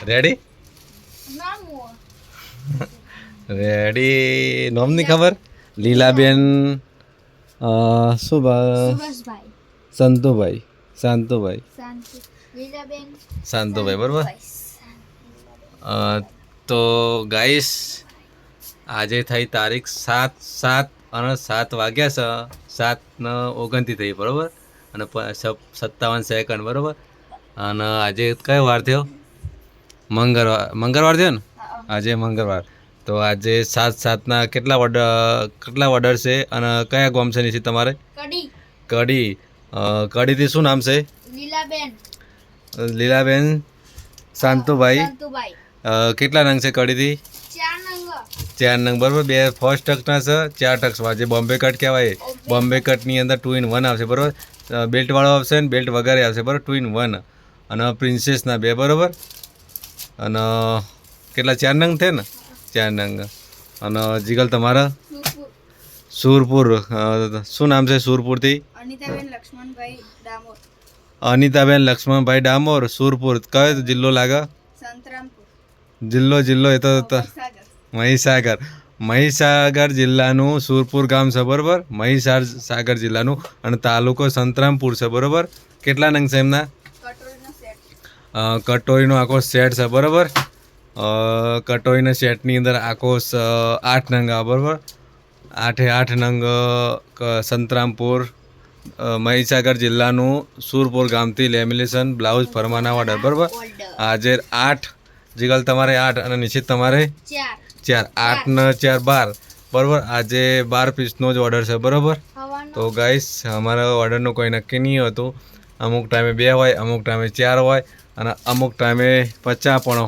ready ready નોમની ખબર લીલાબેન શું સંતુભાઈ શાંતુભાઈ શાંતુભાઈ બરાબર તો ગાઈસ આજે થઈ તારીખ 7 વાગ્યા છે 7:29 થઈ બરાબર અને 57 સેકન્ડ બરાબર અને આજે કયો વાર થયો મંગળવાર થયો ને આજે મંગળવાર તો આજે 7 કેટલા ઓર્ડર છે અને કયા ગામ છે નીચે તમારે કડીથી શું નામ છે લીલાબેન શાંતુભાઈ કેટલા નંગ છે કડીથી 4 નંગ બરાબર 2 ફર્સ્ટ ટક્સના છે 4 ટક્સમાં જે બોમ્બે કટ કહેવાય બોમ્બે કટની અંદર 2 in 1 આવશે બરાબર બેલ્ટવાળો આવશે ને બેલ્ટ વગેરે આવશે બરાબર 2 in 1 અને પ્રિન્સેસના 2 બરાબર અને કેટલા 4 નંગ છે ને 4 નંગ અને જીગલ તમારા સુરપુર શું નામ છે સુરપુરથી અનિતાબેન લક્ષ્મણભાઈ ડામોર સુરપુર કયો જિલ્લો લાગે જિલ્લો એ તો મહીસાગર જિલ્લાનું સુરપુર ગામ છે બરાબર મહીસાગર જિલ્લાનું અને તાલુકો સંતરામપુર છે બરાબર કેટલા નંગ છે એમના કટોરીનો આખો સેટ છે બરાબર કટોરીના સેટની અંદર આખો 8 નંગ આવે બરાબર 8 નંગ સંતરામપુર મહીસાગર જિલ્લાનું સુરપુર ગામથી લેમિનેશન બ્લાઉઝ ફરમાના ઓર્ડર બરાબર આજે 8 જીગલ તમારે 8 અને નિશ્ચિત તમારે 4 8 ને 4 12 બરાબર આજે 12 પીસનો જ ઓર્ડર છે બરાબર તો ગાઈસ અમારા ઓર્ડરનું કોઈ નક્કી નહીં હતું અમુક ટાઈમે 2 હોય અમુક ટાઈમે 4 હોય અને અમુક ટાઈમે 50 પણ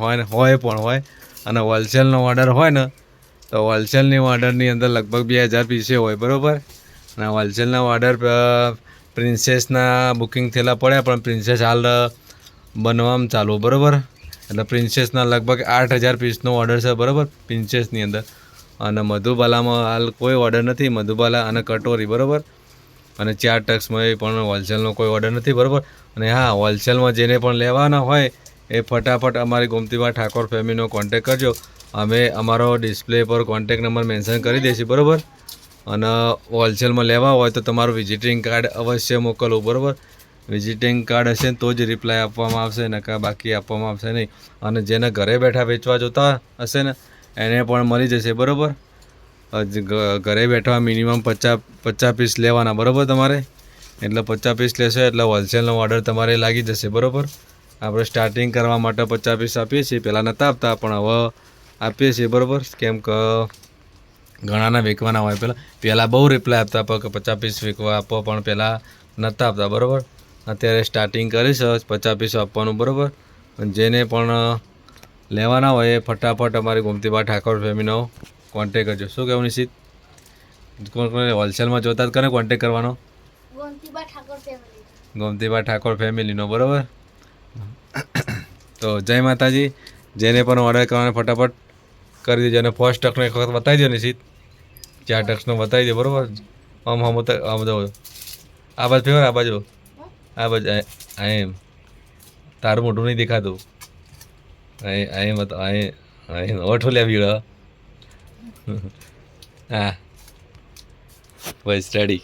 હોય અને હોલસેલનો ઓર્ડર હોય ને તો હોલસેલની ઓર્ડરની અંદર લગભગ 2000 પીસે હોય બરાબર અને હોલસેલના ઓર્ડર પ્રિન્સેસના બુકિંગ થયેલા પડ્યા પણ પ્રિન્સેસ હાલ બનવામાં ચાલુ બરાબર એટલે પ્રિન્સેસના લગભગ 8000 પીસનો ઓર્ડર છે બરાબર પ્રિન્સેસની અંદર અને મધુબાલામાં હાલ કોઈ ઓર્ડર નથી મધુબાલા અને કટોરી બરાબર અને 4 ટક્સમાં પણ હોલસેલનો કોઈ ઓર્ડર નથી બરાબર અને હા હોલસેલમાં જેને પણ લેવાના હોય એ ફટાફટ અમારી ગોમતીબા ઠાકોર ફેમિલીનો કોન્ટેક કરજો અમે અમારો ડિસ્પ્લે પર કોન્ટેક નંબર મેન્શન કરી દઈશું બરાબર અને હોલસેલમાં લેવા હોય તો તમારું વિઝિટિંગ કાર્ડ અવશ્ય મોકલવું બરાબર વિઝિટિંગ કાર્ડ હશે તો જ રિપ્લાય આપવામાં આવશે નકા બાકી આપવામાં આવશે નહીં અને જેને ઘરે બેઠા વેચવા જોતા હશે ને એને પણ મળી જશે બરાબર ઘરે બેઠા મિનિમમ 50 પીસ લેવાના બરાબર તમારે એટલે 50 પીસ લેશો એટલે હોલસેલનો ઓર્ડર તમારે લાગી જશે બરાબર આપણે સ્ટાર્ટિંગ કરવા માટે 50 પીસ આપીએ છીએ પહેલાં નહોતા આપતા પણ હવે આપીએ છીએ બરાબર કેમ કે ઘણાના વેચવાના હોય પહેલાં બહુ રિપ્લાય આપતા કે 50 પીસ વેચવા આપો પણ પહેલાં નહોતા આપતા બરાબર અત્યારે સ્ટાર્ટિંગ કરીશ 50 પીસ આપવાનું બરાબર જેને પણ લેવાના હોય એ ફટાફટ અમારી ગોમતીબા ઠાકોર ફેમિલીનો કોન્ટેક કરજો શું કહેવું નિશિત કોણ હોલસેલમાં જોતા જ કરે કોન્ટેક કરવાનો ગોમતીબા ઠાકોર ફેમિલીનો બરાબર તો જય માતાજી જેને પણ ઓર્ડર કરવાનો ફટાફટ કરી દેજો અને ફર્સ્ટ ટકનો એક વખત બતાવી દો નિશિત 4 ટક્સનો બતાવી દો બરાબર આમ બધું આ બાજુ ફેવર આ બાજુ એમ તારું મોઢું નહીં દેખાતું ઓઠો લે ભીડ હા બસ રેડી